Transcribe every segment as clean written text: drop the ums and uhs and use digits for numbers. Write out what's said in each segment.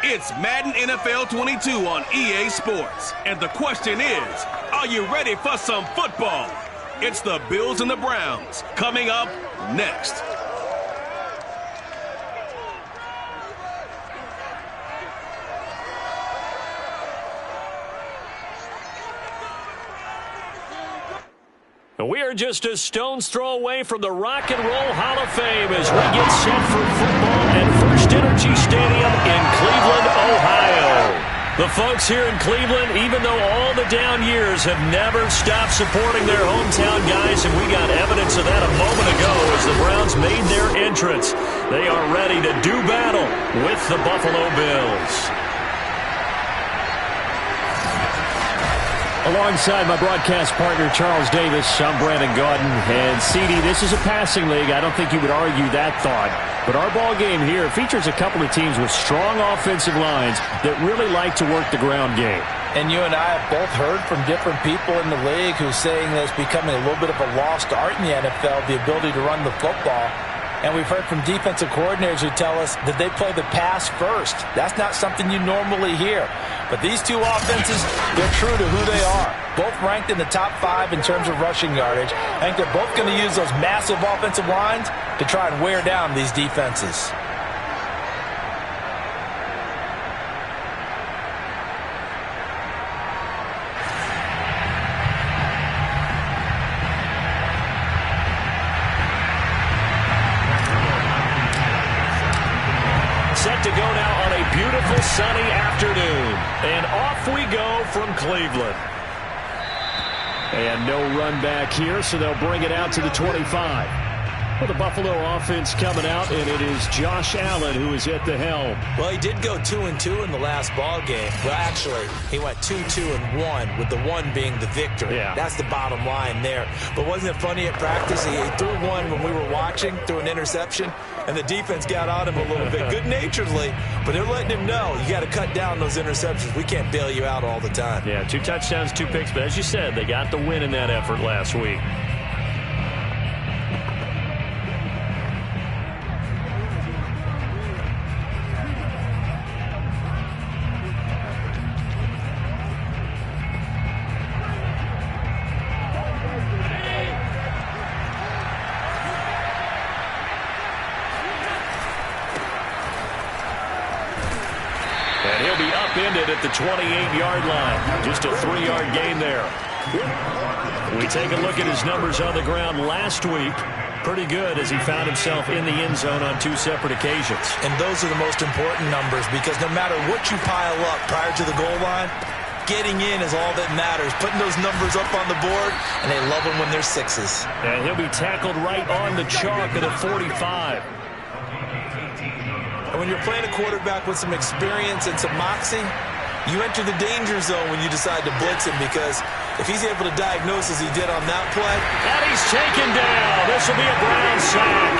It's Madden NFL 22 on EA Sports. And the question is, are you ready for some football? It's the Bills and the Browns coming up next. We are just a stone's throw away from the Rock and Roll Hall of Fame as we get set for football at First Energy Stadium in Cleveland, Ohio. The folks here in Cleveland, even though all the down years, have never stopped supporting their hometown guys, and we got evidence of that a moment ago as the Browns made their entrance. They are ready to do battle with the Buffalo Bills. Alongside my broadcast partner, Charles Davis, I'm Brandon Gaudin. And, CD, this is a passing league. I don't think you would argue that thought. But our ball game here features a couple of teams with strong offensive lines that really like to work the ground game. And you and I have both heard from different people in the league who's saying that it's becoming a little bit of a lost art in the NFL, the ability to run the football. And we've heard from defensive coordinators who tell us that they play the pass first. That's not something you normally hear. But these two offenses, they're true to who they are. Both ranked in the top 5 in terms of rushing yardage. I think they're both going to use those massive offensive lines to try and wear down these defenses. Set to go now on a beautiful sunny afternoon. And off we go from Cleveland. And no run back here, so they'll bring it out to the 25. Well, the Buffalo offense coming out, and it is Josh Allen who is at the helm. Well, he did go 2-2 in the last ball game. Well, actually, he went 2-2-1, with the 1 being the victory. Yeah. That's the bottom line there. But wasn't it funny at practice? He threw one when we were watching, threw an interception, and the defense got on him a little bit, good-naturedly, but they're letting him know, you got to cut down those interceptions. We can't bail you out all the time. Yeah, 2 touchdowns, 2 picks, but as you said, they got the win in that effort last week. And he'll be upended at the 28-yard line. Just a 3-yard gain there. We take a look at his numbers on the ground last week. Pretty good as he found himself in the end zone on 2 separate occasions. And those are the most important numbers because no matter what you pile up prior to the goal line, getting in is all that matters. Putting those numbers up on the board, and they love them when they're 6s. And he'll be tackled right on the chalk at the 45. And when you're playing a quarterback with some experience and some moxie, you enter the danger zone when you decide to blitz him because if he's able to diagnose as he did on that play. And he's taken down. This will be a Brown sack.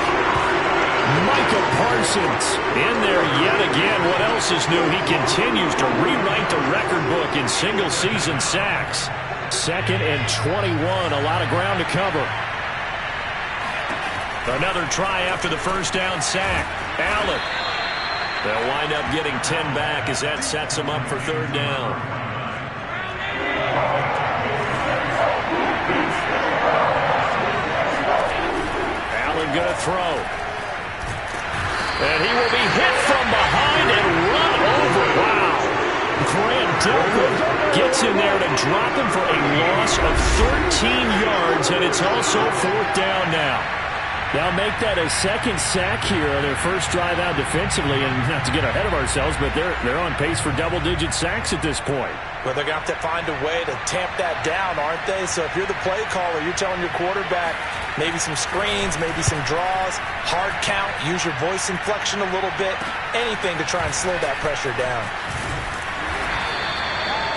Micah Parsons in there yet again. What else is new? He continues to rewrite the record book in single-season sacks. 2nd and 21. A lot of ground to cover. Another try after the first down sack. Allen. They'll wind up getting 10 back as that sets them up for 3rd down. Allen going to throw. And he will be hit from behind and run over. Wow. Grant Delpit gets in there to drop him for a loss of 13 yards, and it's also 4th down now. Now make that a 2nd sack here on their first drive out defensively, and not to get ahead of ourselves, but they're on pace for double-digit sacks at this point. Well, they're going to have to find a way to tamp that down, aren't they? So if you're the play caller, you're telling your quarterback maybe some screens, maybe some draws, hard count, use your voice inflection a little bit, anything to try and slow that pressure down.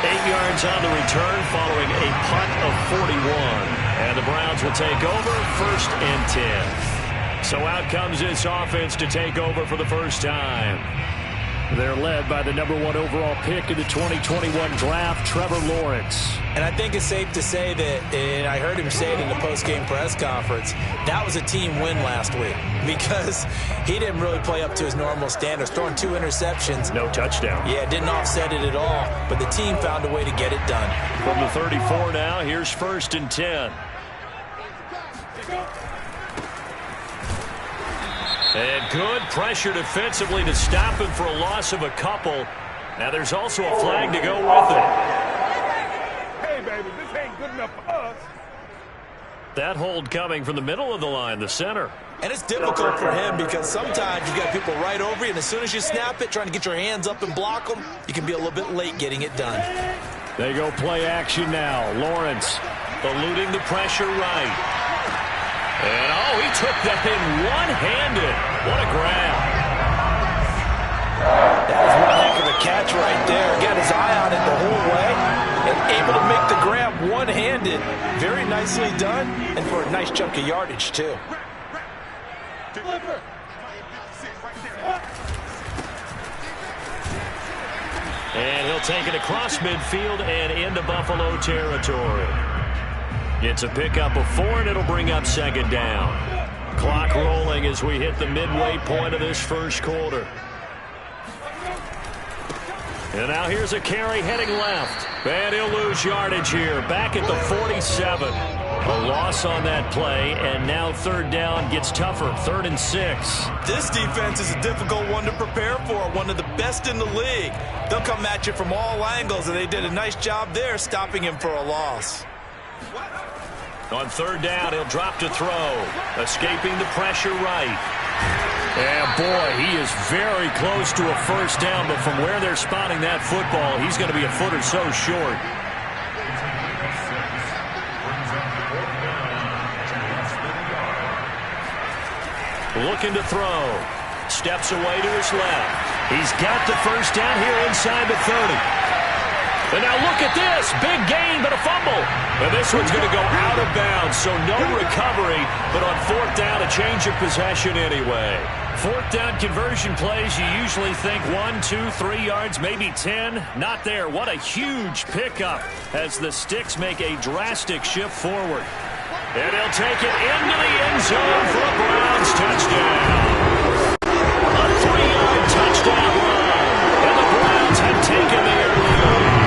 8 yards on the return following a punt of 41. And the Browns will take over 1st and 10. So out comes this offense to take over for the first time. They're led by the number 1 overall pick in the 2021 draft, Trevor Lawrence. And I think it's safe to say that, and I heard him say it in the post-game press conference, that was a team win last week because he didn't really play up to his normal standards, throwing 2 interceptions. No touchdown. Yeah, didn't offset it at all, but the team found a way to get it done. From the 34 now, here's 1st and 10. And good pressure defensively to stop him for a loss of a couple. Now there's also a flag to go with it. Hey, baby, this ain't good enough for us. That hold coming from the middle of the line, the center. And it's difficult for him because sometimes you got people right over you, and as soon as you snap it, trying to get your hands up and block them, you can be a little bit late getting it done. They go play action now. Lawrence eluding the pressure right. And, oh, he took that in one-handed. What a grab. That is one heck of a catch right there. Got his eye on it the whole way and able to make the grab one-handed. Very nicely done, and for a nice chunk of yardage, too. And he'll take it across midfield and into Buffalo territory. It's a pickup of 4, and it'll bring up 2nd down. Clock rolling as we hit the midway point of this first quarter. And now here's a carry heading left. And he'll lose yardage here. Back at the 47. A loss on that play, and now 3rd down gets tougher. 3rd and 6. This defense is a difficult one to prepare for, one of the best in the league. They'll come at you from all angles, and they did a nice job there stopping him for a loss. On 3rd down, he'll drop to throw. Escaping the pressure right. And boy, he is very close to a 1st down, but from where they're spotting that football, he's going to be a foot or so short. Looking to throw. Steps away to his left. He's got the 1st down here inside the 30. And now look at this. Big gain, but a fumble. And this one's going to go out of bounds, so no recovery. But on 4th down, a change of possession anyway. 4th down conversion plays, you usually think 1, 2, 3 yards, maybe 10. Not there. What a huge pickup as the Sticks make a drastic shift forward. And he'll take it into the end zone for a Browns touchdown. A 3-yard touchdown run. And the Browns have taken the early lead.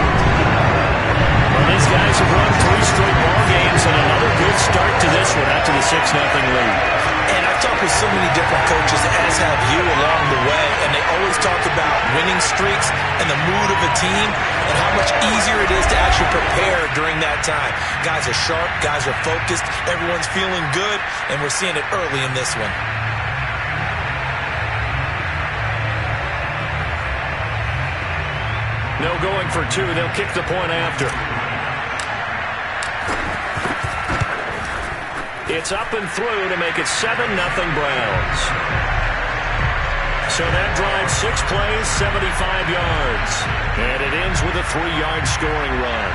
Well, these guys have won 3 straight ball games, and another good start to this one after the 6-0 lead. And I've talked with so many different coaches, as have you, along the way, and they always talk about winning streaks and the mood of a team and how much easier it is to actually prepare during that time. Guys are sharp, guys are focused, everyone's feeling good, and we're seeing it early in this one. No going for 2. They'll kick the point after. It's up and through to make it 7-0 Browns. So that drives 6 plays, 75 yards. And it ends with a 3-yard scoring run.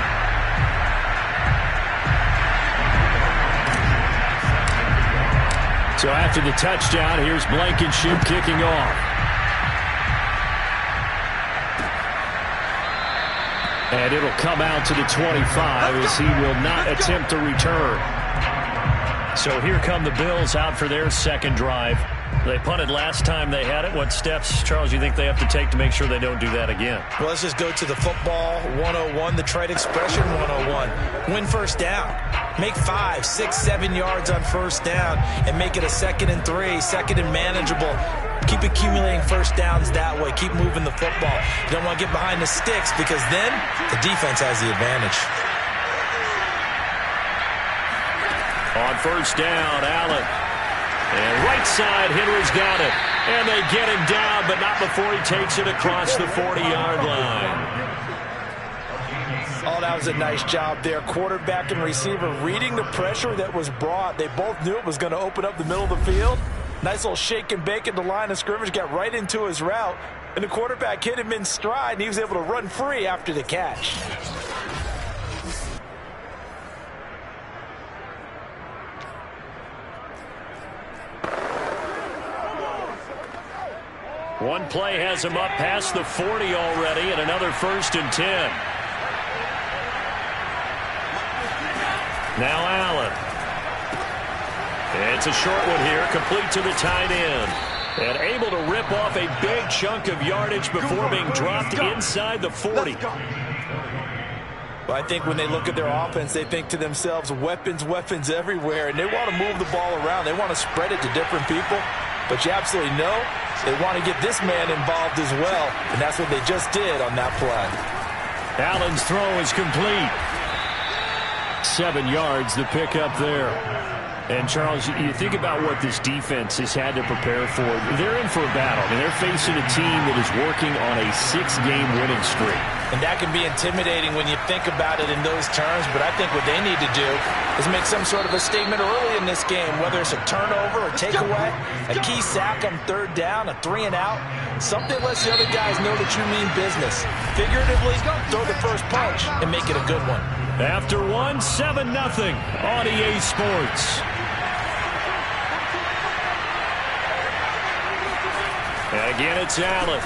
So after the touchdown, here's Blankenship kicking off. And it'll come out to the 25 as he will not attempt to return. So here come the Bills out for their 2nd drive. They punted last time they had it. What steps, Charles, you think they have to take to make sure they don't do that again? Well, let's just go to the football 101, the trade expression 101. Win 1st down. Make 5, 6, 7 yards on 1st down and make it a 2nd and 3, 2nd and manageable. Keep accumulating 1st downs that way. Keep moving the football. You don't want to get behind the sticks because then the defense has the advantage. On 1st down, Allen. And right side, Henry's got it. And they get him down, but not before he takes it across the 40-yard line. Oh, that was a nice job there. Quarterback and receiver reading the pressure that was brought. They both knew it was going to open up the middle of the field. Nice little shake and bake at the line of scrimmage. Got right into his route. And the quarterback hit him in stride, and he was able to run free after the catch. One play has him up past the 40 already, and another 1st and 10. Now Allen. It's a short one here, complete to the tight end. And able to rip off a big chunk of yardage before being dropped inside the 40. Well, I think when they look at their offense, they think to themselves, weapons, weapons everywhere, and they want to move the ball around. They want to spread it to different people, but you absolutely know they want to get this man involved as well, and that's what they just did on that play. Allen's throw is complete. 7 yards, the pickup there. And, Charles, you think about what this defense has had to prepare for. They're in for a battle. I mean, they're facing a team that is working on a 6-game winning streak. And that can be intimidating when you think about it in those terms, but I think what they need to do is make some sort of a statement early in this game, whether it's a turnover or takeaway, a key sack on 3rd down, a 3-and-out, something lets the other guys know that you mean business. Figuratively, throw the first punch and make it a good one. After 7-0 on EA Sports. And again, it's Allen.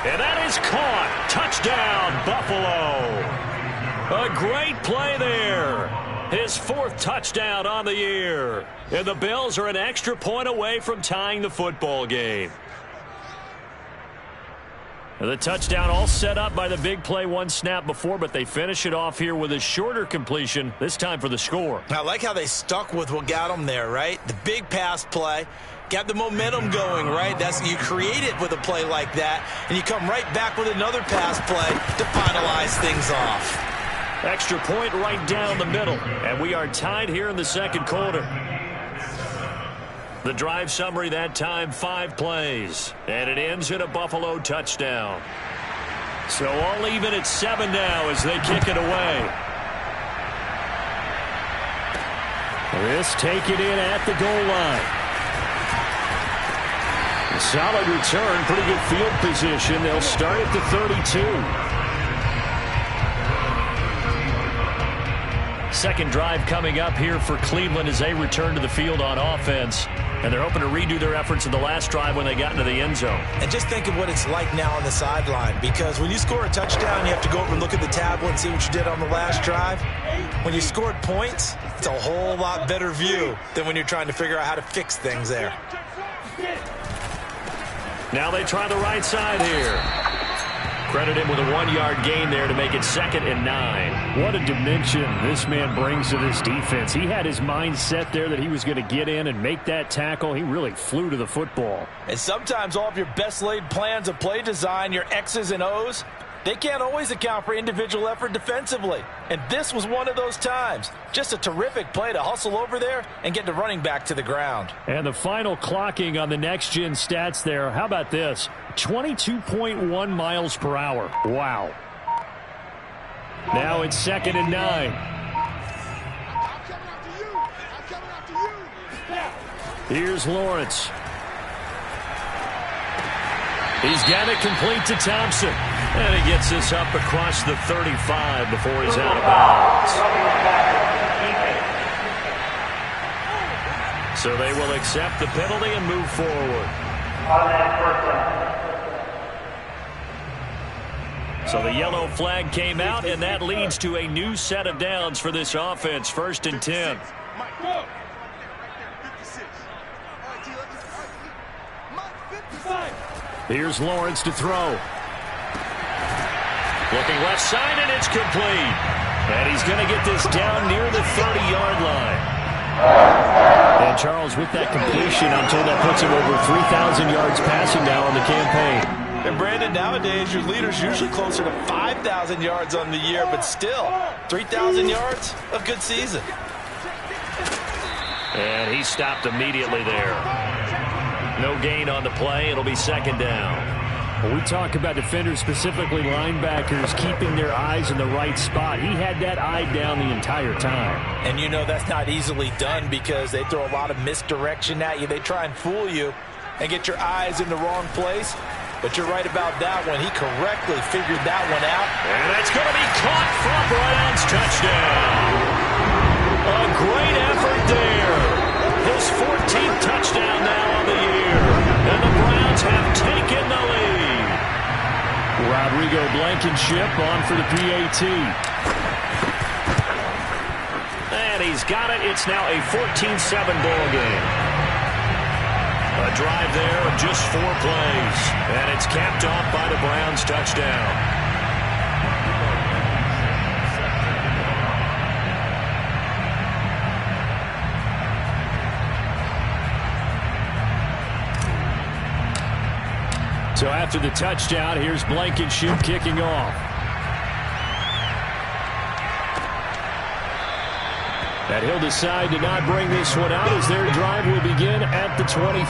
And that is caught. Touchdown, Buffalo. A great play there. His 4th touchdown on the year. And the Bills are an extra point away from tying the football game. The touchdown all set up by the big play 1 snap before, but they finish it off here with a shorter completion, this time for the score. I like how they stuck with what got them there, right? The big pass play. Got the momentum going, right? You create it with a play like that, and you come right back with another pass play to finalize things off. Extra point right down the middle, and we are tied here in the 2nd quarter. The drive summary that time, 5 plays, and it ends in a Buffalo touchdown. So all even at 7 now as they kick it away. This take it in at the goal line. Solid return, pretty good field position. They'll start at the 32. 2nd drive coming up here for Cleveland as they return to the field on offense. And they're hoping to redo their efforts in the last drive when they got into the end zone. And just think of what it's like now on the sideline, because when you score a touchdown, you have to go over and look at the tablet and see what you did on the last drive. When you scored points, it's a whole lot better view than when you're trying to figure out how to fix things there. Now they try the right side here. Credit him with a 1-yard gain there to make it 2nd and 9. What a dimension this man brings to this defense. He had his mind set there that he was going to get in and make that tackle. He really flew to the football. And sometimes all of your best laid plans of play design, your X's and O's, they can't always account for individual effort defensively. And this was one of those times. Just a terrific play to hustle over there and get the running back to the ground. And the final clocking on the next-gen stats there. How about this? 22.1 miles per hour. Wow. Now it's 2nd and 9. Here's Lawrence. He's got it complete to Thompson. And he gets this up across the 35 before he's out of bounds. So they will accept the penalty and move forward. So the yellow flag came out, and that leads to a new set of downs for this offense. 1st and 10. Here's Lawrence to throw. Looking left side, and it's complete. And he's going to get this down near the 30-yard line. And Charles, with that completion, I'm told that puts him over 3,000 yards passing now on the campaign. And Brandon, nowadays your leader's usually closer to 5,000 yards on the year, but still, 3,000 yards, a good season. And he stopped immediately there. No gain on the play. It'll be 2nd down. When we talk about defenders, specifically linebackers, keeping their eyes in the right spot, he had that eye down the entire time. And you know that's not easily done because they throw a lot of misdirection at you. They try and fool you and get your eyes in the wrong place. But you're right about that one. He correctly figured that one out. And it's going to be caught for a Browns touchdown. A great effort there. His 14th touchdown now on the year. And the Browns have taken the Rodrigo Blankenship on for the PAT. And he's got it. It's now a 14-7 ball game. A drive there of just 4 plays. And it's capped off by the Browns' touchdown. So after the touchdown, here's Blankenship kicking off. And he'll decide to not bring this one out as their drive will begin at the 25.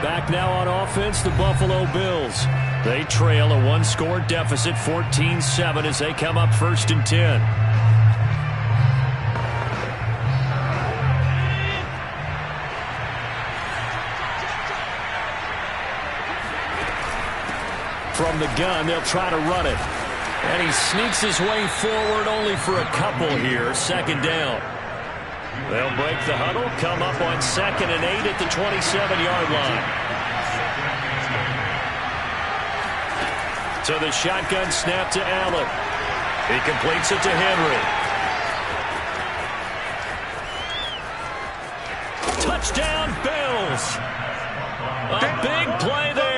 Back now on offense, the Buffalo Bills. They trail a 1-score deficit, 14-7, as they come up 1st and 10. From the gun, they'll try to run it. And he sneaks his way forward only for a couple here. 2nd down. They'll break the huddle, come up on 2nd and 8 at the 27-yard line. So the shotgun snap to Allen. He completes it to Henry. Touchdown, Bills. A big play there.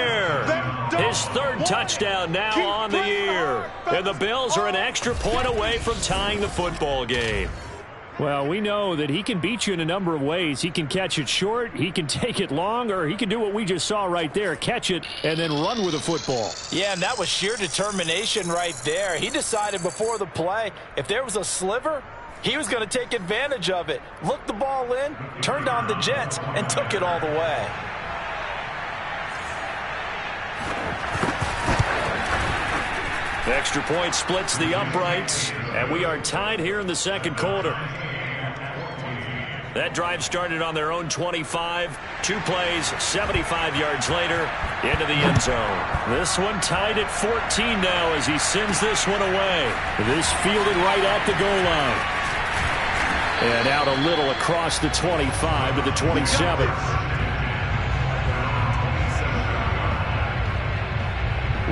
His 3rd touchdown now on the year. And the Bills are an extra point away from tying the football game. Well, we know that he can beat you in a number of ways. He can catch it short, he can take it long, or he can do what we just saw right there, catch it and then run with a football. Yeah, and that was sheer determination right there. He decided before the play, if there was a sliver, he was going to take advantage of it. Looked the ball in, turned on the jets, and took it all the way. The extra point splits the uprights, and we are tied here in the 2nd quarter. That drive started on their own 25. 2 plays, 75 yards later, into the end zone. This one tied at 14 now as he sends this one away. This fielded right at the goal line. And out a little across the 25 to the 27.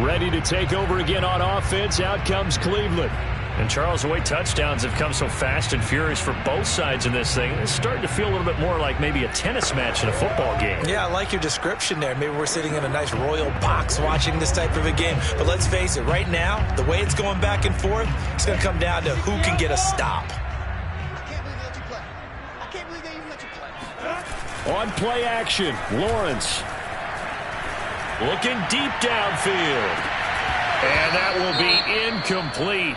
Ready to take over again on offense. Out comes Cleveland. And, Charles, the way touchdowns have come so fast and furious for both sides in this thing, it's starting to feel a little bit more like maybe a tennis match in a football game. Yeah, I like your description there. Maybe we're sitting in a nice royal box watching this type of a game. But let's face it, right now, the way it's going back and forth, it's going to come down to who can get a stop. I can't believe they even let you play. On play action, Lawrence. Looking deep downfield. And that will be incomplete.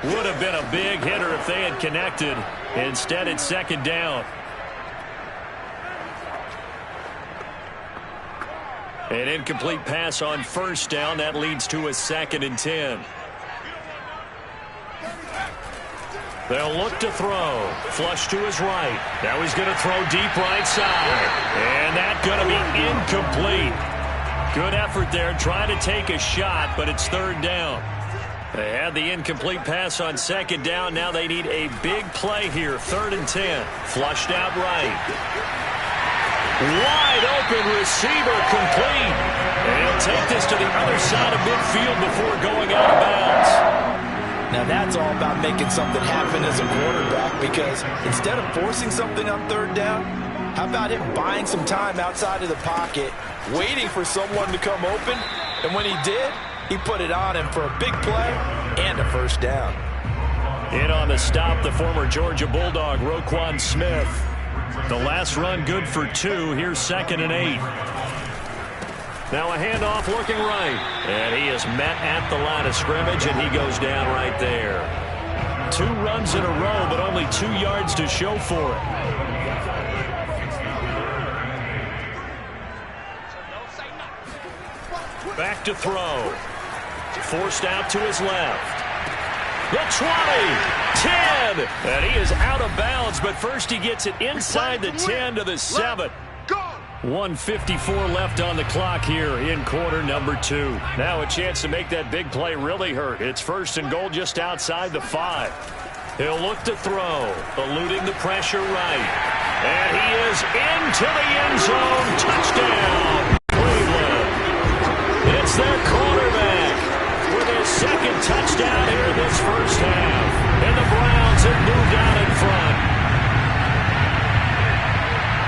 Would have been a big hitter if they had connected. Instead, it's 2nd down. An incomplete pass on 1st down. That leads to a 2nd and 10. They'll look to throw. Flush to his right. Now he's going to throw deep right side. And that's going to be incomplete. Good effort there, trying to take a shot, but it's 3rd down. They had the incomplete pass on 2nd down. Now they need a big play here, 3rd and 10. Flushed out right. Wide open receiver complete. And he'll take this to the other side of midfield before going out of bounds. Now that's all about making something happen as a quarterback, because instead of forcing something on 3rd down, how about him buying some time outside of the pocket, waiting for someone to come open, and when he did, he put it on him for a big play and a 1st down. In on the stop, the former Georgia Bulldog, Roquan Smith. The last run good for 2. Here's 2nd and 8. Now a handoff looking right. And he is met at the line of scrimmage, and he goes down right there. 2 runs in a row, but only 2 yards to show for it. Back to throw. Forced out to his left. The 20, 10, and he is out of bounds, but first he gets it inside the 10 to the 7. 1:54 left on the clock here in quarter number 2. Now a chance to make that big play really hurt. It's 1st and goal just outside the 5. He'll look to throw, eluding the pressure right. And he is into the end zone. Touchdown, Cleveland. It's their quarterback. second touchdown here in this first half. And the Browns have moved out in front.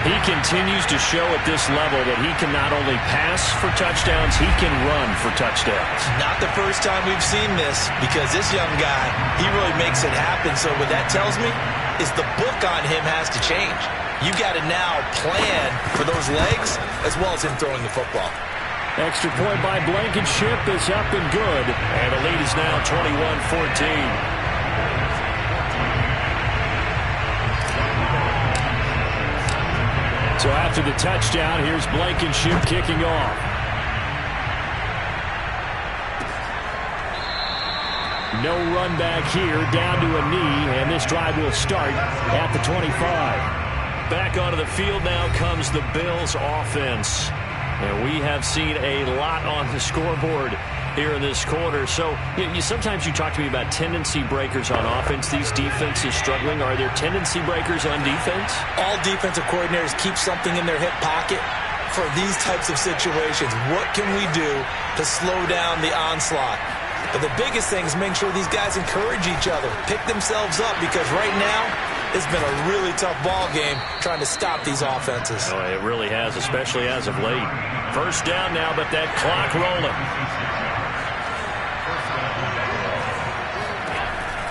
He continues to show at this level that he can not only pass for touchdowns, he can run for touchdowns. Not the first time we've seen this, because this young guy, he really makes it happen. So what that tells me is the book on him has to change. You got to now plan for those legs as well as him throwing the football. Extra point by Blankenship is up and good. And the lead is now 21-14. So after the touchdown, here's Blankenship kicking off. No run back here, down to a knee, and this drive will start at the 25. Back onto the field now comes the Bills offense. And we have seen a lot on the scoreboard here in this quarter. So sometimes you talk to me about tendency breakers on offense. These defenses struggling. Are there tendency breakers on defense? All defensive coordinators keep something in their hip pocket for these types of situations. What can we do to slow down the onslaught? But the biggest thing is make sure these guys encourage each other, pick themselves up, because right now it's been a really tough ball game trying to stop these offenses. Oh, it really has, especially as of late. First down now, but that clock rolling.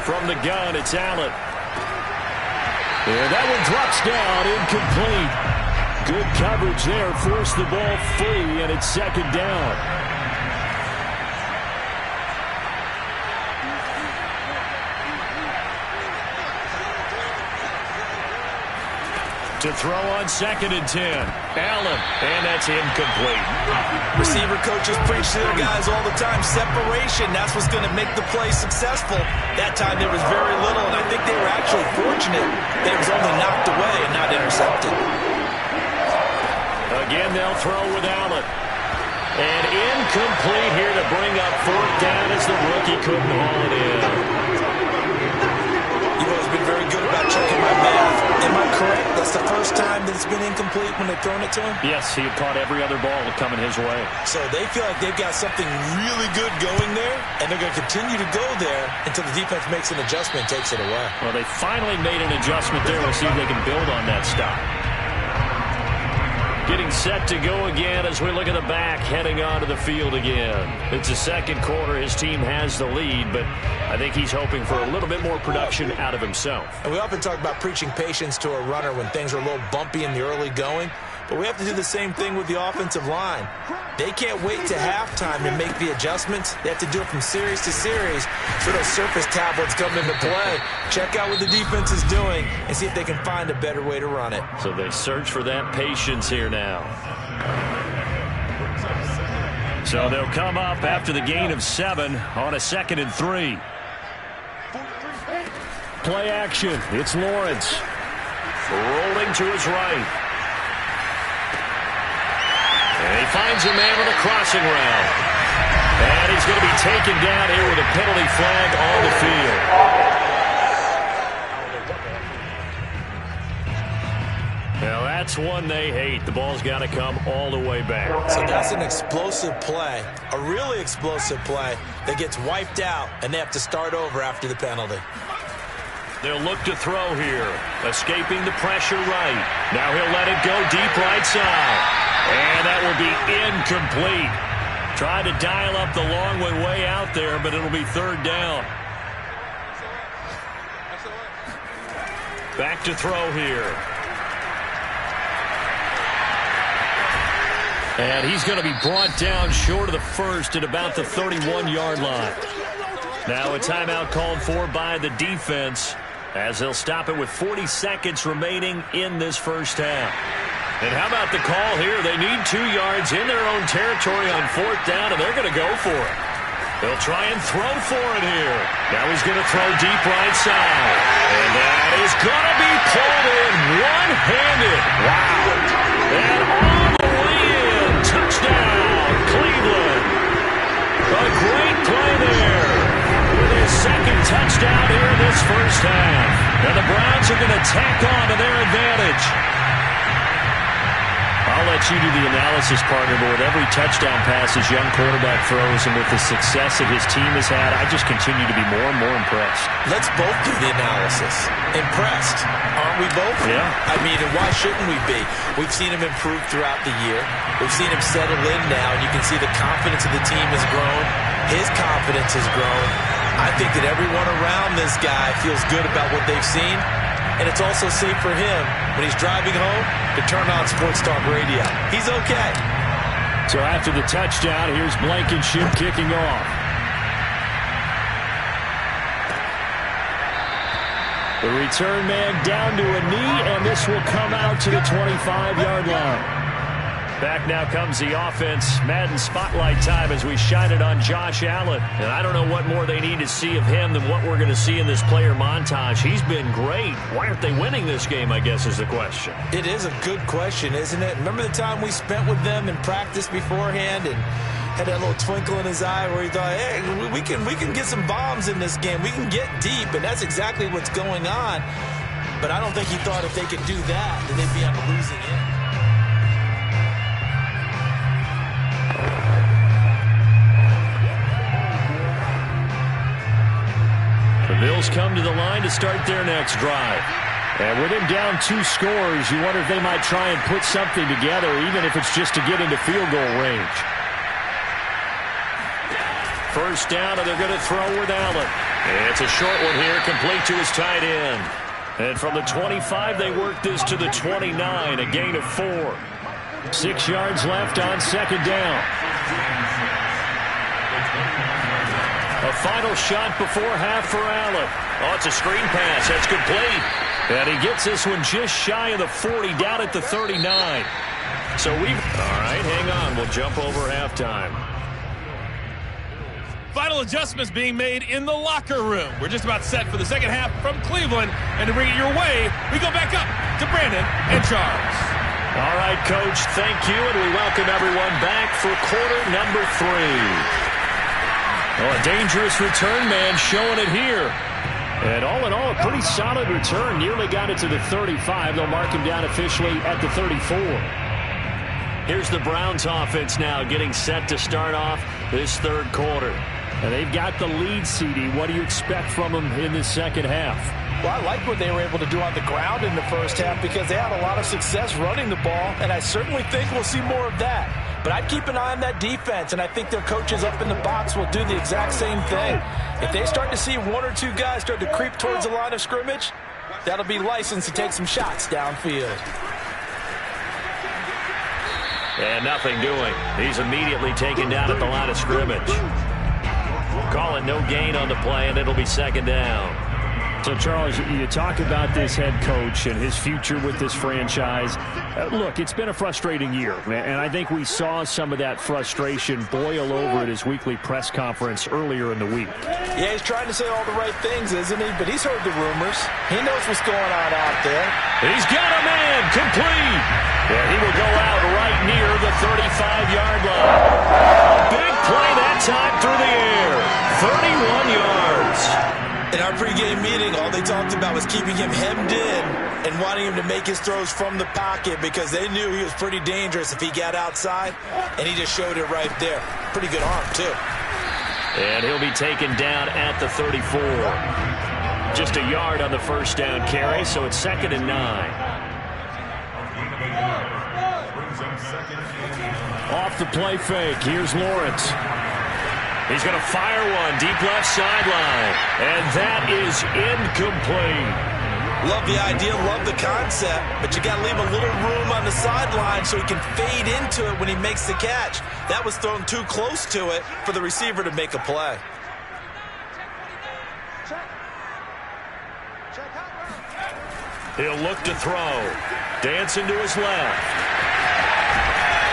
From the gun, it's Allen. And that one drops down, incomplete. Good coverage there, forced the ball free, and it's second down. To throw on 2nd and 10. Allen, and that's incomplete. Receiver coaches preach to their guys all the time. Separation, that's what's going to make the play successful. That time there was very little, and I think they were actually fortunate that it was only knocked away and not intercepted. Again, they'll throw with Allen. And incomplete here to bring up 4th down as the rookie couldn't haul it in. You've always been very good about checking my math. Am I correct? That's the first time that it's been incomplete when they've thrown it to him? Yes, he had caught every other ball coming his way. So they feel like they've got something really good going there, and they're going to continue to go there until the defense makes an adjustment and takes it away. Well, they finally made an adjustment there. We'll see if they can build on that stop. Getting set to go again as we look at the back, heading onto the field again. It's the second quarter. His team has the lead, but I think he's hoping for a little bit more production out of himself. And we often talk about preaching patience to a runner when things are a little bumpy in the early going, but we have to do the same thing with the offensive line. They can't wait to halftime to make the adjustments. They have to do it from series to series so those surface tablets come into play. Check out what the defense is doing and see if they can find a better way to run it. So they search for that patience here now. So they'll come up after the gain of 7 on a 2nd and 3. Play action. It's Lawrence. Rolling to his right. And he finds a man with a crossing route. And he's going to be taken down here with a penalty flag on the field. Now that's one they hate. The ball's got to come all the way back. So that's an explosive play, a really explosive play that gets wiped out, and they have to start over after the penalty. They'll look to throw here. Escaping the pressure right. Now he'll let it go deep right side. And that will be incomplete. Tried to dial up the long one way out there, but it'll be 3rd down. Back to throw here. And he's going to be brought down short of the first at about the 31-yard line. Now a timeout called for by the defense as they'll stop it with 40 seconds remaining in this first half. And how about the call here? They need 2 yards in their own territory on 4th down, and they're going to go for it. They'll try and throw for it here. Now he's going to throw deep right side. And that is going to be pulled in one-handed. Wow. And all the way in. Touchdown, Cleveland. A great play there. With his 2nd touchdown here in this first half. And the Browns are going to tack on to their advantage. A I'll let you do the analysis, partner, but with every touchdown pass his young quarterback throws and with the success that his team has had, I just continue to be more and more impressed. Let's both do the analysis. Impressed, aren't we both? Yeah. I mean, and why shouldn't we be? We've seen him improve throughout the year. We've seen him settle in now, and you can see the confidence of the team has grown. His confidence has grown. I think that everyone around this guy feels good about what they've seen. And it's also safe for him when he's driving home to turn on Sports Talk Radio. He's okay. So after the touchdown, here's Blankenship kicking off. The return man down to a knee, and this will come out to the 25-yard line. Back now comes the offense. Madden Spotlight time as we shine it on Josh Allen. And I don't know what more they need to see of him than what we're going to see in this player montage. He's been great. Why aren't they winning this game, I guess, is the question. It is a good question, isn't it? Remember the time we spent with them in practice beforehand and had that little twinkle in his eye where he thought, hey, we can get some bombs in this game. We can get deep, and that's exactly what's going on. But I don't think he thought if they could do that, then they'd be on the losing end. The Bills come to the line to start their next drive. And with him down 2 scores, you wonder if they might try and put something together, even if it's just to get into field goal range. First down, and they're going to throw with Allen. It's a short one here, complete to his tight end. And from the 25, they work this to the 29, a gain of 4. 6 yards left on second down. A final shot before half for Allen. Oh, it's a screen pass. That's complete. And he gets this one just shy of the 40, down at the 39. So all right, hang on. We'll jump over halftime. Final adjustments being made in the locker room. We're just about set for the second half from Cleveland. And to bring it your way, we go back up to Brandon and Charles. All right, Coach, thank you. And we welcome everyone back for quarter number 3. Well, a dangerous return man showing it here. And all in all, a pretty solid return. Nearly got it to the 35. They'll mark him down officially at the 34. Here's the Browns offense now getting set to start off this third quarter. And they've got the lead, CD. What do you expect from them in this second half? Well, I like what they were able to do on the ground in the first half because they had a lot of success running the ball, and I certainly think we'll see more of that. But I'd keep an eye on that defense, and I think their coaches up in the box will do the exact same thing. If they start to see 1 or 2 guys start to creep towards the line of scrimmage, that'll be licensed to take some shots downfield. And nothing doing. He's immediately taken down at the line of scrimmage. Calling no gain on the play, and it'll be second down. So, Charles, you talk about this head coach and his future with this franchise. Look, it's been a frustrating year, and I think we saw some of that frustration boil over at his weekly press conference earlier in the week. Yeah, he's trying to say all the right things, isn't he? But he's heard the rumors. He knows what's going on out there. He's got a man complete. And he will go out right near the 35-yard line. Big play that time through the air. 31 yards. In our pregame meeting, all they talked about was keeping him hemmed in and wanting him to make his throws from the pocket because they knew he was pretty dangerous if he got outside, and he just showed it right there. Pretty good arm, too. And he'll be taken down at the 34. Just a yard on the first down carry, so it's 2nd and 9. Off the play fake, here's Lawrence. He's going to fire one deep left sideline, and that is incomplete. Love the idea, love the concept, but you got to leave a little room on the sideline so he can fade into it when he makes the catch. That was thrown too close to it for the receiver to make a play. He'll look to throw. Dancing to his left.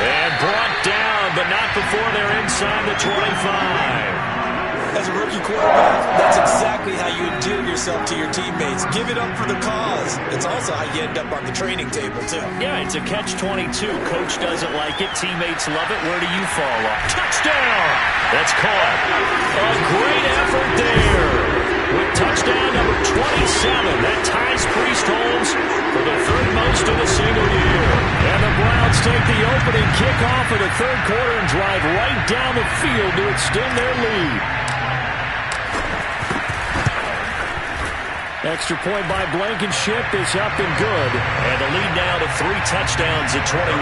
And brought down, but not before they're inside the 25. As a rookie quarterback, that's exactly how you endear yourself to your teammates. Give it up for the cause. It's also how you end up on the training table, too. Yeah, it's a catch-22. Coach doesn't like it. Teammates love it. Where do you fall off? Touchdown! That's caught. A great effort there. With touchdown number 26 That ties Priest Holmes for the third most in a single year. And the Browns take the opening kickoff of the third quarter and drive right down the field to extend their lead. Extra point by Blankenship is up and good. And the lead now to 3 touchdowns at 21.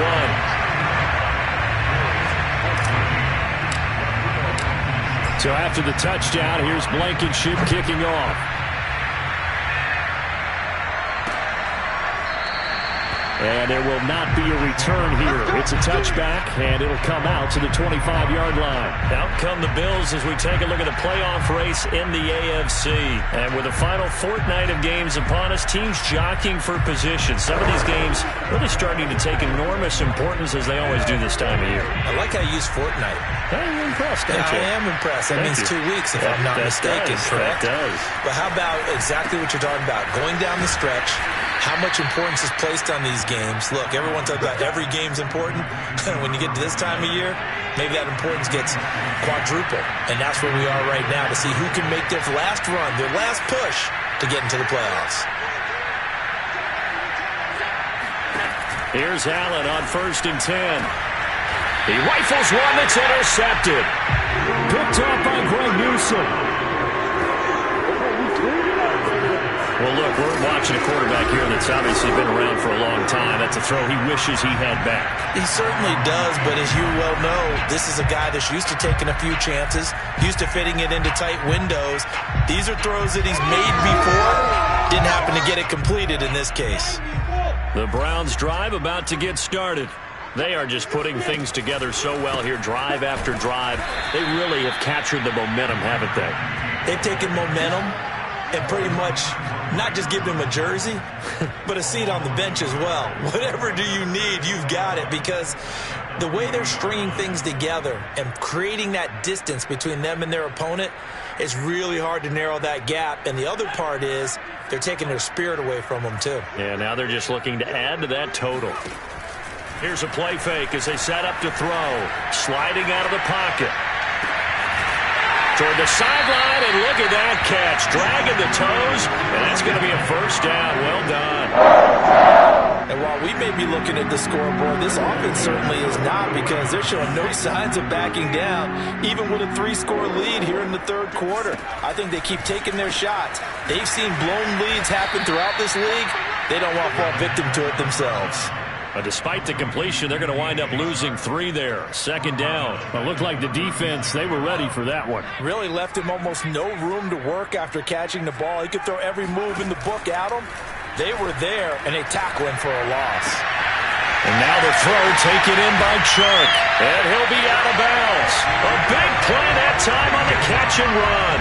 So after the touchdown, here's Blankenship kicking off. And there will not be a return here. It's a touchback, and it'll come out to the 25-yard line. Out come the Bills as we take a look at the playoff race in the AFC. And with the final fortnight of games upon us, teams jockeying for position. Some of these games really starting to take enormous importance as they always do this time of year. I like how you use fortnight. I'm impressed, don't you? I am impressed. That means 2 weeks, if I'm not mistaken, correct? That does. But how about exactly what you're talking about? Going down the stretch, how much importance is placed on these games? Look, everyone talks about every game's important. When you get to this time of year, maybe that importance gets quadrupled. And that's where we are right now to see who can make their last run, their last push to get into the playoffs. Here's Allen on 1st and 10. He rifles one that's intercepted. Picked off by Greg Newsom. Well, look, we're watching a quarterback here that's obviously been around for a long time. That's a throw he wishes he had back. He certainly does, but as you well know, this is a guy that's used to taking a few chances, used to fitting it into tight windows. These are throws that he's made before. Didn't happen to get it completed in this case. The Browns drive about to get started. They are just putting things together so well here, drive after drive. They really have captured the momentum, haven't they? They've taken momentum and pretty much not just given him a jersey, but a seat on the bench as well. Whatever do you need, you've got it, because the way they're stringing things together and creating that distance between them and their opponent is really hard to narrow that gap. And the other part is they're taking their spirit away from them, too. Yeah, now they're just looking to add to that total. Here's a play fake as they set up to throw. Sliding out of the pocket. Toward the sideline, and look at that catch. Dragging the toes, and that's going to be a first down. Well done. And while we may be looking at the scoreboard, this offense certainly is not, because they're showing no signs of backing down, even with a 3-score lead here in the third quarter. I think they keep taking their shots. They've seen blown leads happen throughout this league. They don't want to fall victim to it themselves. Despite the completion, they're going to wind up losing 3 there. Second down. It looked like the defense, they were ready for that one. Really left him almost no room to work after catching the ball. He could throw every move in the book at him. They were there, and they tackle him for a loss. And now the throw taken in by Chuck. And he'll be out of bounds. A big play that time on the catch and run.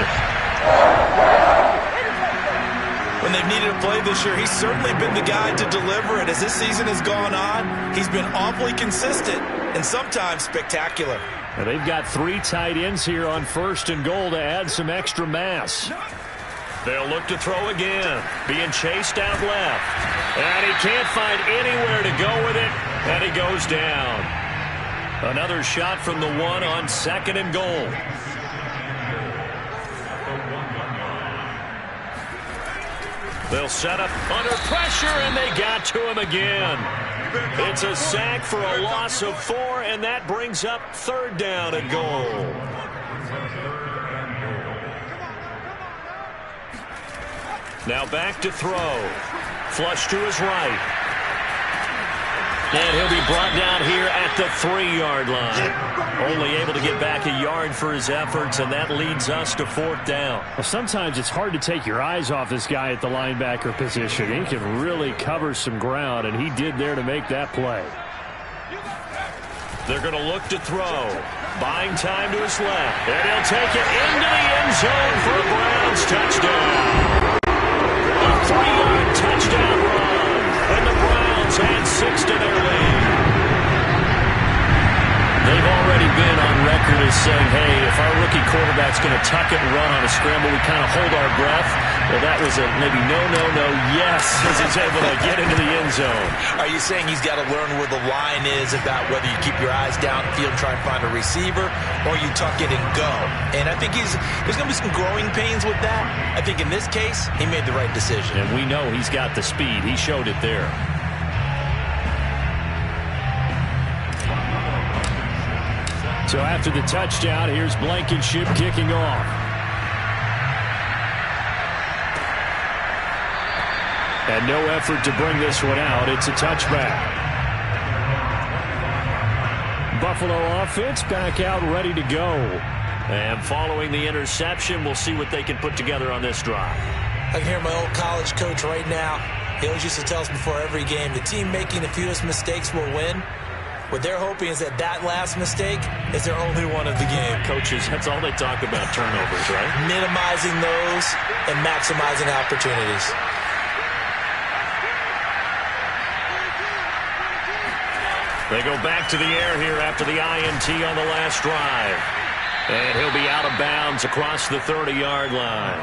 When they've needed a play this year, he's certainly been the guy to deliver it. As this season has gone on, he's been awfully consistent and sometimes spectacular. Now they've got 3 tight ends here on 1st and goal to add some extra mass. They'll look to throw again. Being chased out left. And he can't find anywhere to go with it. And he goes down. Another shot from the 1 on 2nd and goal. They'll set up under pressure, and they got to him again. It's a sack for a loss of 4, and that brings up 3rd down and goal. Now back to throw. Flush to his right. And he'll be brought down here at the 3-yard line. Only able to get back a yard for his efforts, and that leads us to 4th down. Well, sometimes it's hard to take your eyes off this guy at the linebacker position. He can really cover some ground, and he did there to make that play. They're going to look to throw. Buying time to his left. And he'll take it into the end zone for a Browns touchdown. A 3-yard touchdown run. And the Browns add 6 to their lead. They've already been on record as saying, hey, if our rookie quarterback's going to tuck it and run on a scramble. We kind of hold our breath. Well, that was a maybe no, yes, as he's able to get into the end zone. Are you saying he's got to learn where the line is about whether you keep your eyes downfield and try and find a receiver, or you tuck it and go? And I think there's going to be some growing pains with that. I think in this case, he made the right decision. And we know he's got the speed. He showed it there. So after the touchdown, here's Blankenship kicking off. And no effort to bring this one out. It's a touchback. Buffalo offense back out ready to go. And following the interception, we'll see what they can put together on this drive. I can hear my old college coach right now. He always used to tell us before every game, the team making the fewest mistakes will win. What they're hoping is that last mistake is their only one of the game. Coaches, that's all they talk about, turnovers, right? Minimizing those and maximizing opportunities. They go back to the air here after the INT on the last drive. And he'll be out of bounds across the 30-yard line.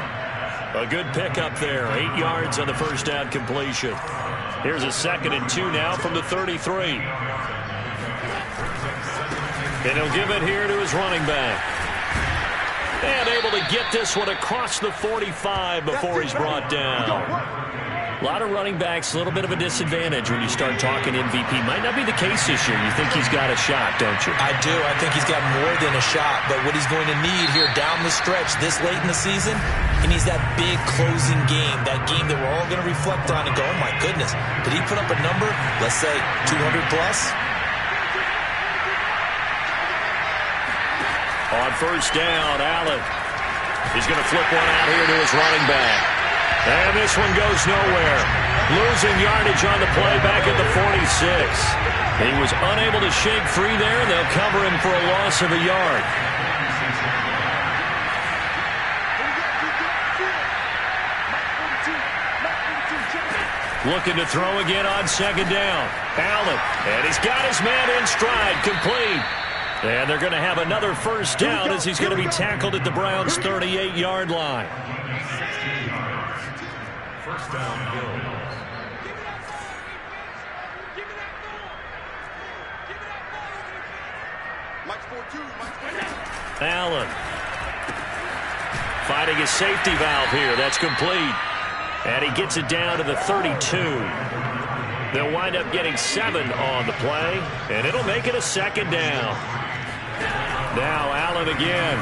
A good pickup there. 8 yards on the first down completion. Here's a 2nd and 2 now from the 33. And he'll give it here to his running back. And able to get this one across the 45 before he's brought down. A lot of running backs, a little bit of a disadvantage when you start talking MVP. Might not be the case this year. You think he's got a shot, don't you? I do. I think he's got more than a shot. But what he's going to need here down the stretch this late in the season, he needs that big closing game, that game that we're all going to reflect on and go, oh, my goodness, did he put up a number, let's say 200 plus? On first down, Allen. He's going to flip one out here to his running back. And this one goes nowhere. Losing yardage on the play back at the 46. He was unable to shake free there. They'll cover him for a loss of a yard. Looking to throw again on 2nd down. Allen. And he's got his man in stride. Complete. And they're going to have another first down as he's going to be tackled at the Browns' 38-yard line. First down, Bills. Allen fighting his safety valve here. That's complete. And he gets it down to the 32. They'll wind up getting 7 on the play, and it'll make it a 2nd down. Now Allen again.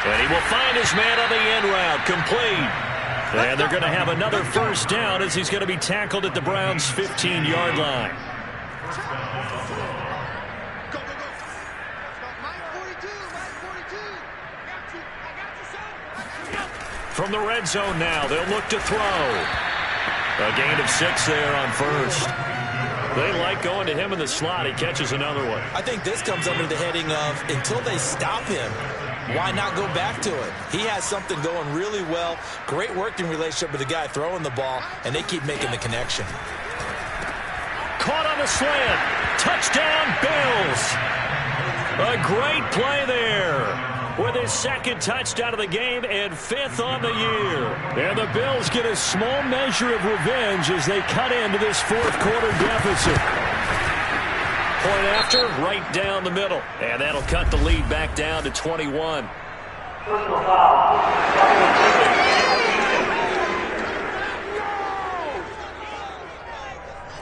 And he will find his man on the end route. Complete. And they're going to have another first down as he's going to be tackled at the Browns' 15-yard line. From the red zone now, they'll look to throw. A gain of 6 there on first. They like going to him in the slot. He catches another one. I think this comes under the heading of until they stop him, why not go back to it? He has something going really well. Great working relationship with the guy throwing the ball, and they keep making the connection. Caught on the slant. Touchdown, Bills. A great play there. With his 2nd touchdown of the game and 5th on the year. And the Bills get a small measure of revenge as they cut into this 4th quarter deficit. Point after, right down the middle. And that'll cut the lead back down to 21.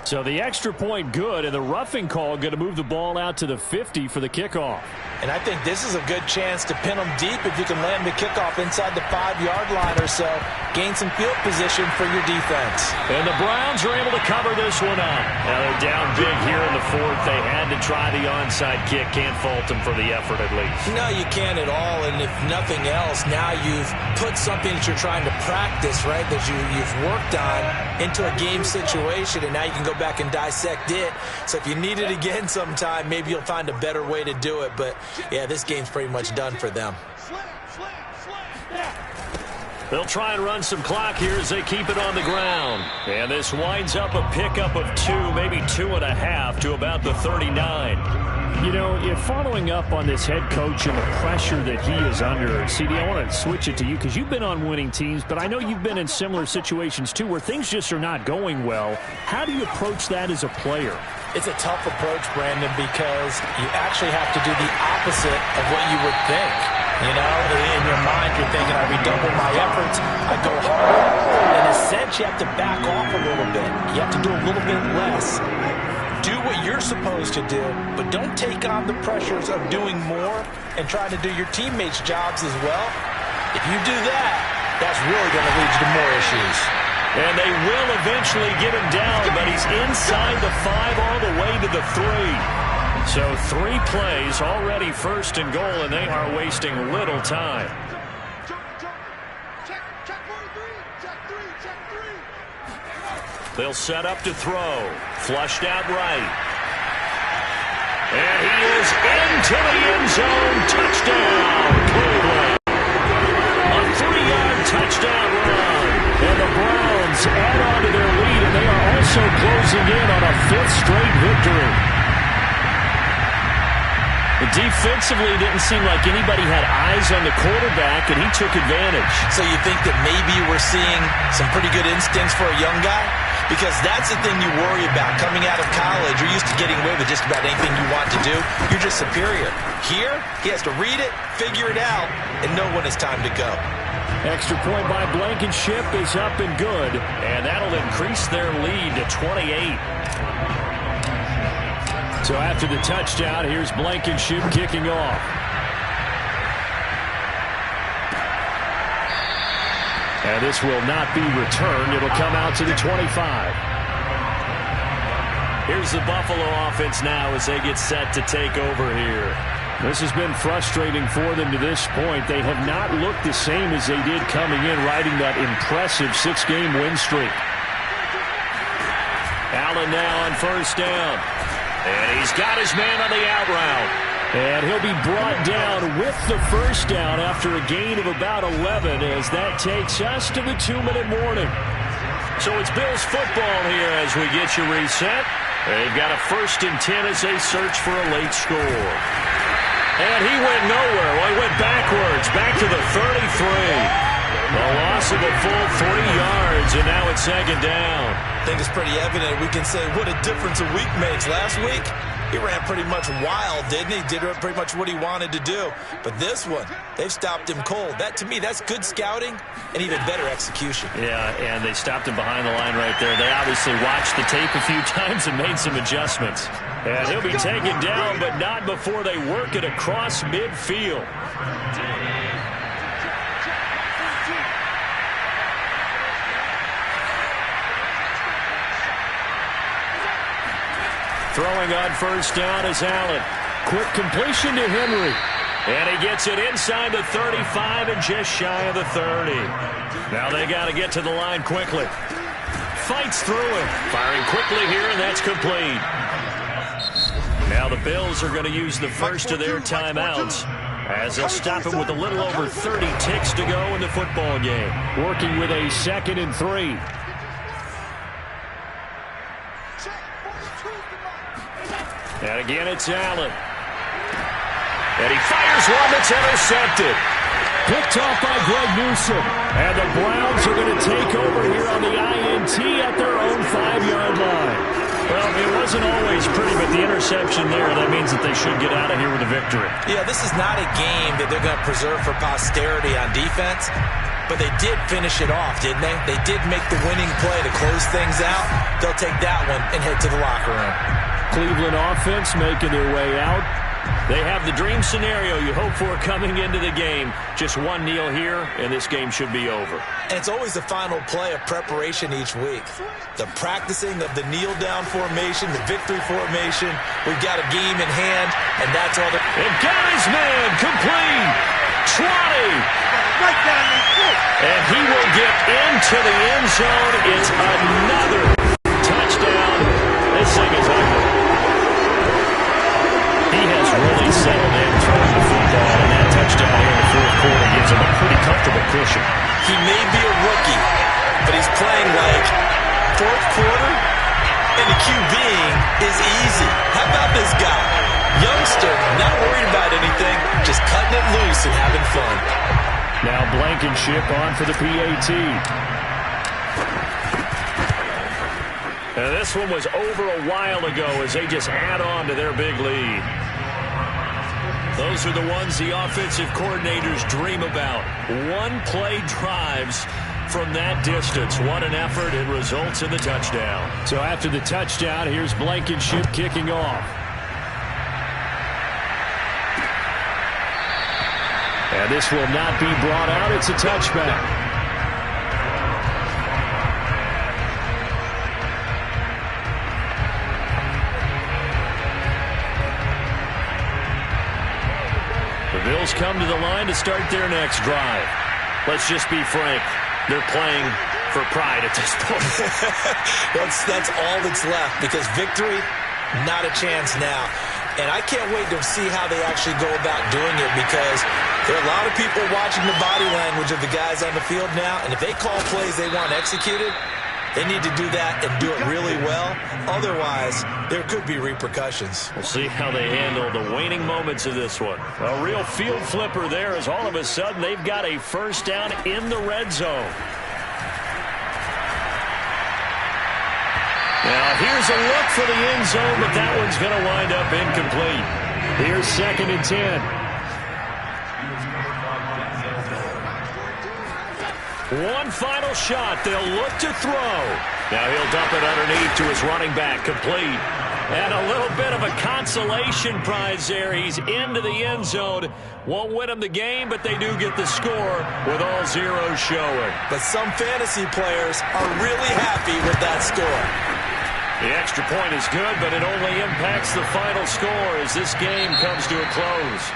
So the extra point good, and the roughing call going to move the ball out to the 50 for the kickoff. And I think this is a good chance to pin them deep if you can land the kickoff inside the 5-yard line or so. Gain some field position for your defense. And the Browns are able to cover this one up. Now they're down big here in the 4th. They had to try the onside kick. Can't fault them for the effort at least. No, you can't at all. And if nothing else, now you've put something that you're trying to practice, right, that you've worked on into a game situation, and now you can go back and dissect it. So if you need it again sometime, maybe you'll find a better way to do it. But, yeah, this game's pretty much done for them. They'll try and run some clock here as they keep it on the ground. And this winds up a pickup of 2, maybe 2.5 to about the 39. You know, if following up on this head coach and the pressure that he is under, CD, I want to switch it to you because you've been on winning teams, but I know you've been in similar situations too where things just are not going well. How do you approach that as a player? It's a tough approach, Brandon, because you actually have to do the opposite of what you would think. You know, in your mind, you're thinking, I redouble my efforts, I go harder. In a sense, you have to back off a little bit. You have to do a little bit less. Do what you're supposed to do, but don't take on the pressures of doing more and trying to do your teammates' jobs as well. If you do that, that's really going to lead you to more issues. And they will eventually get him down, but he's inside the 5 all the way to the 3. So 3 plays already, 1st and goal, and they are wasting little time. They'll set up to throw. Flushed out right. And he is into the end zone. Touchdown, Cleveland. A 3-yard touchdown run. And the Browns add on to their lead, and they are also closing in on a 5th straight victory. Defensively, it didn't seem like anybody had eyes on the quarterback, and he took advantage. So you think that maybe we're seeing some pretty good instincts for a young guy? Because that's the thing you worry about. Coming out of college, you're used to getting away with just about anything you want to do. You're just superior. Here, he has to read it, figure it out, and know when it's time to go. Extra point by Blankenship is up and good, and that'll increase their lead to 28. So after the touchdown, here's Blankenship kicking off. And this will not be returned. It'll come out to the 25. Here's the Buffalo offense now as they get set to take over here. This has been frustrating for them to this point. They have not looked the same as they did coming in, riding that impressive 6-game win streak. Allen now on 1st down. And he's got his man on the out route. And he'll be brought down with the 1st down after a gain of about 11 as that takes us to the 2-minute warning. So it's Bills football here as we get you reset. They've got a 1st and 10 as they search for a late score. And he went nowhere. Well, he went backwards, back to the 33. A loss of a full 3 yards, and now it's 2nd down. I think it's pretty evident. We can say what a difference a week makes. Last week, he ran pretty much wild, didn't he? Did pretty much what he wanted to do. But this one, they've stopped him cold. That, to me, that's good scouting and even better execution. Yeah, and they stopped him behind the line right there. They obviously watched the tape a few times and made some adjustments. And he'll be taken down, but not before they work it across midfield. Throwing on 1st down is Allen. Quick completion to Henry. And he gets it inside the 35 and just shy of the 30. Now they got to get to the line quickly. Fights through him. Firing quickly here, and that's complete. Now the Bills are going to use the first of their timeouts as they'll stop him with a little over 30 ticks to go in the football game. Working with a 2nd and 3. And again, it's Allen. And he fires one that's intercepted. Picked off by Greg Newsom. And the Browns are going to take over here on the INT at their own 5-yard line. Well, it wasn't always pretty, but the interception there, that means that they should get out of here with a victory. Yeah, this is not a game that they're going to preserve for posterity on defense. But they did finish it off, didn't they? They did make the winning play to close things out. They'll take that one and head to the locker room. Cleveland offense making their way out. They have the dream scenario you hope for coming into the game. Just one kneel here, and this game should be over. And it's always the final play of preparation each week. The practicing of the kneel-down formation, the victory formation. We've got a game in hand, and that's all. And got his man complete. 20. And he will get into the end zone. It's another touchdown. This thing is ugly. He has really settled in throwing the football, and that touchdown here in the 4th quarter gives him a pretty comfortable cushion. He may be a rookie, but he's playing like 4th quarter, and the QBing is easy. How about this guy? Youngster, not worried about anything, just cutting it loose and having fun. Now Blankenship on for the PAT. And this one was over a while ago as they just add on to their big lead. Those are the ones the offensive coordinators dream about. One-play drives from that distance. What an effort. It results in the touchdown. So after the touchdown, here's Blankenship kicking off. And this will not be brought out. It's a touchback. The Bills come to the line to start their next drive. Let's just be frank. They're playing for pride at this point. That's all that's left, because victory, not a chance now. And I can't wait to see how they actually go about doing it, because there are a lot of people watching the body language of the guys on the field now, and if they call plays they want executed, they need to do that and do it really well. Otherwise, there could be repercussions. We'll see how they handle the waning moments of this one. A real field flipper there, as all of a sudden they've got a first down in the red zone. Now here's a look for the end zone, but that one's going to wind up incomplete. Here's 2nd and 10. One final shot. They'll look to throw. Now he'll dump it underneath to his running back. Complete. And a little bit of a consolation prize there. He's into the end zone. Won't win him the game, but they do get the score with all zeros showing. But some fantasy players are really happy with that score. The extra point is good, but it only impacts the final score as this game comes to a close.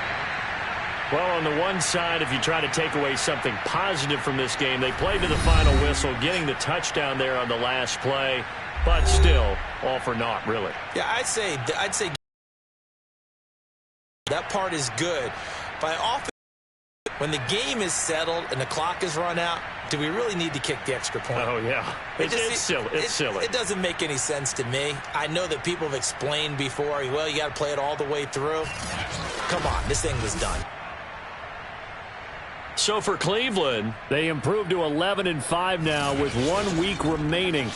Well, on the one side, if you try to take away something positive from this game, they played to the final whistle, getting the touchdown there on the last play, but still, all for naught, really. Yeah, I'd say that part is good. By offense, when the game is settled and the clock is run out, do we really need to kick the extra point? Oh, yeah. It's silly. It's silly. It doesn't make any sense to me. I know that people have explained before, well, you got to play it all the way through. Come on, this thing was done. So for Cleveland, they improved to 11-5 now with 1 week remaining.